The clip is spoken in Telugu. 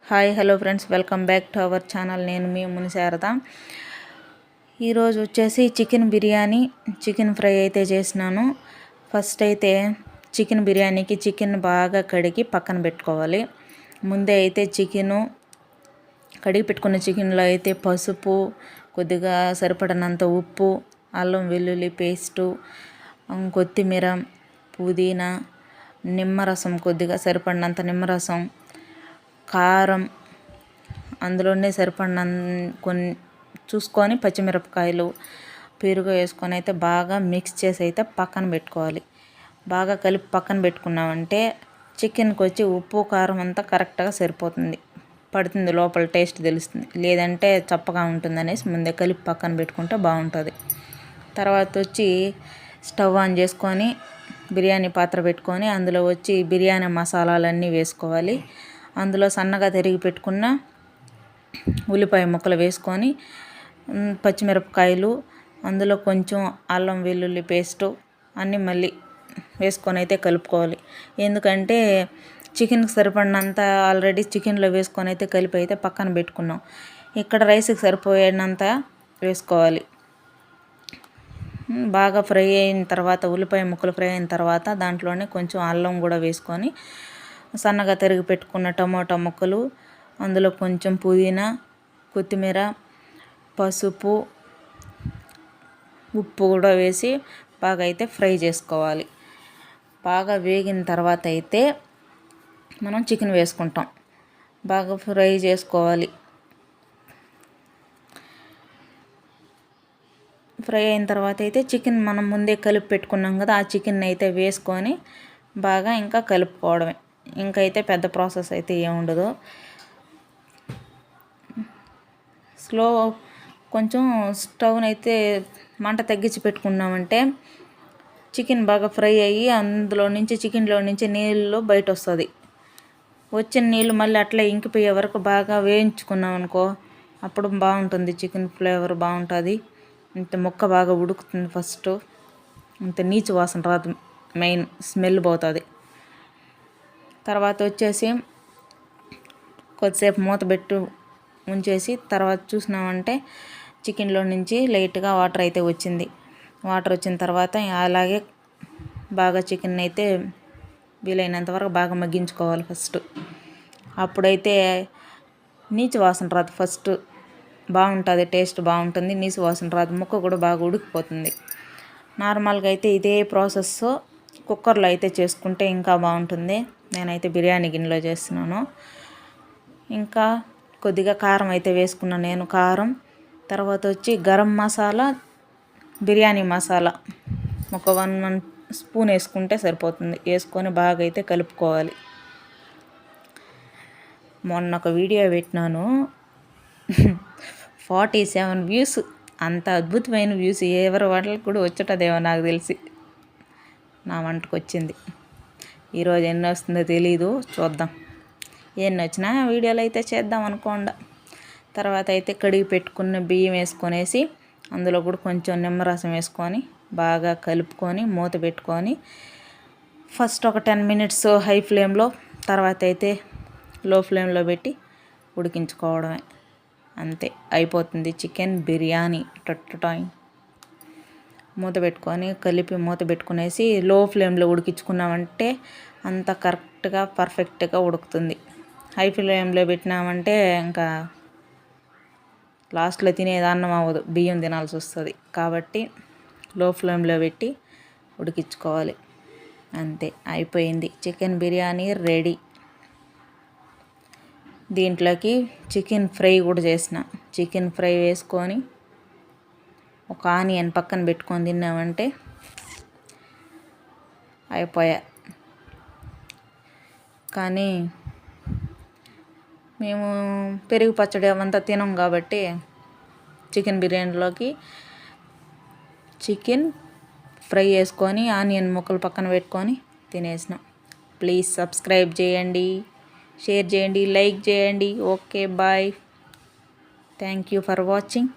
Hi hello friends, welcome back to our channel. నేను మీ మునిశారద. ఈరోజు వచ్చేసి చికెన్ బిర్యానీ, చికెన్ ఫ్రై అయితే చేసినాను. ఫస్ట్ అయితే చికెన్ బిర్యానీకి చికెన్ బాగా కడిగి పక్కన పెట్టుకోవాలి. ముందే అయితే కడిగి పెట్టుకున్న చికెన్లో అయితే పసుపు, కొద్దిగా సరిపడినంత ఉప్పు, అల్లం వెల్లుల్లి పేస్టు, కొత్తిమీర, పుదీనా, నిమ్మరసం, కొద్దిగా సరిపడినంత నిమ్మరసం, కారం, అందులోనే సరిపడిన కొన్ని చూసుకొని పచ్చిమిరపకాయలు, పెరుగు వేసుకొని అయితే బాగా మిక్స్ చేసి అయితే పక్కన పెట్టుకోవాలి. బాగా కలిపి పక్కన పెట్టుకున్నామంటే చికెన్కి వచ్చి ఉప్పు కారం అంతా కరెక్ట్గా సరిపోతుంది, పడుతుంది, లోపల టేస్ట్ తెలుస్తుంది. లేదంటే చప్పగా ఉంటుంది అనేసి ముందే కలిపి పక్కన పెట్టుకుంటే బాగుంటుంది. తర్వాత వచ్చి స్టవ్ ఆన్ చేసుకొని బిర్యానీ పాత్ర పెట్టుకొని అందులో వచ్చి బిర్యానీ మసాలాలన్నీ వేసుకోవాలి. అందులో సన్నగా తరిగి పెట్టుకున్న ఉల్లిపాయ ముక్కలు వేసుకొని, పచ్చిమిరపకాయలు, అందులో కొంచెం అల్లం వెల్లుల్లి పేస్టు అన్నీ మళ్ళీ వేసుకొని అయితే కలుపుకోవాలి. ఎందుకంటే చికెన్కి సరిపడినంత ఆల్రెడీ చికెన్లో వేసుకొని అయితే కలిపి అయితే పక్కన పెట్టుకున్నాం. ఇక్కడ రైస్కి సరిపోయేంత వేసుకోవాలి. బాగా ఫ్రై అయిన తర్వాత, ఉల్లిపాయ ముక్కలు ఫ్రై అయిన తర్వాత దాంట్లోనే కొంచెం అల్లం కూడా వేసుకొని, సన్నగా తరిగి పెట్టుకున్న టమోటా ముక్కలు, అందులో కొంచెం పుదీనా, కొత్తిమీర, పసుపు, ఉప్పు కూడా వేసి బాగా అయితే ఫ్రై చేసుకోవాలి. బాగా వేగిన తర్వాత అయితే మనం చికెన్ వేసుకుంటాం. బాగా ఫ్రై చేసుకోవాలి. ఫ్రై అయిన తర్వాత అయితే చికెన్ మనం ముందే కలిపి పెట్టుకున్నాం కదా, ఆ చికెన్ అయితే వేసుకొని బాగా ఇంకా కలుపుకోవడమే. ఇంకైతే పెద్ద ప్రాసెస్ అయితే ఏముండదు. కొంచెం స్టవ్ని అయితే మంట తగ్గించి పెట్టుకున్నామంటే చికెన్ బాగా ఫ్రై అయ్యి చికెన్లో నుంచి నీళ్ళు బయట వస్తుంది. వచ్చిన నీళ్ళు మళ్ళీ అట్లా ఇంకిపోయే వరకు బాగా వేయించుకున్నాం అనుకో, అప్పుడు బాగుంటుంది. చికెన్ ఫ్లేవర్ బాగుంటుంది. ఇంత ముక్క బాగా ఉడుకుతుంది. ఫస్ట్ ఇంత నీచు వాసన రాదు, మెయిన్ స్మెల్ పోతుంది. తర్వాత వచ్చేసి కొద్దిసేపు మూత పెట్టి ఉంచేసి తర్వాత చూసినామంటే చికెన్లో నుంచి లైట్గా వాటర్ అయితే వచ్చింది. వాటర్ వచ్చిన తర్వాత అలాగే బాగా చికెన్ అయితే వీలైనంత వరకు బాగా మగ్గించుకోవాలి ఫస్ట్. అప్పుడైతే నీచు వాసన రాదు. ఫస్ట్ బాగుంటుంది, టేస్ట్ బాగుంటుంది, నీచు వాసన రాదు, ముక్క కూడా బాగా ఉడికిపోతుంది. నార్మల్గా అయితే ఇదే ప్రాసెస్ కుక్కర్లో అయితే చేసుకుంటే ఇంకా బాగుంటుంది. నేనైతే బిర్యానీ గిన్నెలో చేస్తున్నాను. ఇంకా కొద్దిగా కారం అయితే వేసుకున్నాను నేను. కారం తర్వాత వచ్చి గరం మసాలా, బిర్యానీ మసాలా ఒక 1 స్పూన్ వేసుకుంటే సరిపోతుంది. వేసుకొని బాగా అయితే కలుపుకోవాలి. మొన్న ఒక వీడియో పెట్టినాను, 47 వ్యూస్. అంత అద్భుతమైన వ్యూస్ ఎవరి వాళ్ళకి కూడా వచ్చేటదేమో నాకు తెలిసి. నా వంటకు వచ్చింది. ఈరోజు ఎన్ని వస్తుందో తెలీదు, చూద్దాం. ఎన్ని వచ్చినా వీడియోలు అయితే చేద్దాం అనుకోండా. తర్వాత అయితే కడిగి పెట్టుకున్న బియ్యం వేసుకొనేసి అందులో కూడా కొంచెం నిమ్మరసం వేసుకొని బాగా కలుపుకొని మూత పెట్టుకొని ఫస్ట్ ఒక 10 మినిట్స్ హై ఫ్లేమ్లో, తర్వాత అయితే లో ఫ్లేమ్లో పెట్టి ఉడికించుకోవడమే. అంతే, అయిపోతుంది చికెన్ బిర్యానీ. టొట్టటాయ్ మూత పెట్టుకొని కలిపి మూత పెట్టుకునేసి లో ఫ్లేమ్లో ఉడికించుకున్నామంటే అంత కరెక్ట్గా పర్ఫెక్ట్గా ఉడుకుతుంది. హై ఫ్లేమ్లో పెట్టినామంటే ఇంకా లాస్ట్లో తినేది అన్నం అవ్వదు, బియ్యం తినాల్సి వస్తుంది. కాబట్టి లో ఫ్లేమ్లో పెట్టి ఉడికించుకోవాలి. అంతే, అయిపోయింది. Chicken biryani ready. దీంట్లోకి చికెన్ ఫ్రై కూడా చేసిన. చికెన్ ఫ్రై వేసుకొని ఒక ఆనియన్ పక్కన పెట్టుకొని తిన్నామంటే అయిపోయా. కానీ మేము పెరుగు పచ్చడి అవంతా తినం కాబట్టి చికెన్ బిర్యానీలోకి చికెన్ ఫ్రై వేసుకొని ఆనియన్ ముక్కలు పక్కన పెట్టుకొని తినేసినాం. ప్లీజ్ సబ్స్క్రైబ్ చేయండి, షేర్ చేయండి, లైక్ చేయండి. Okay, bye. Thank you for watching.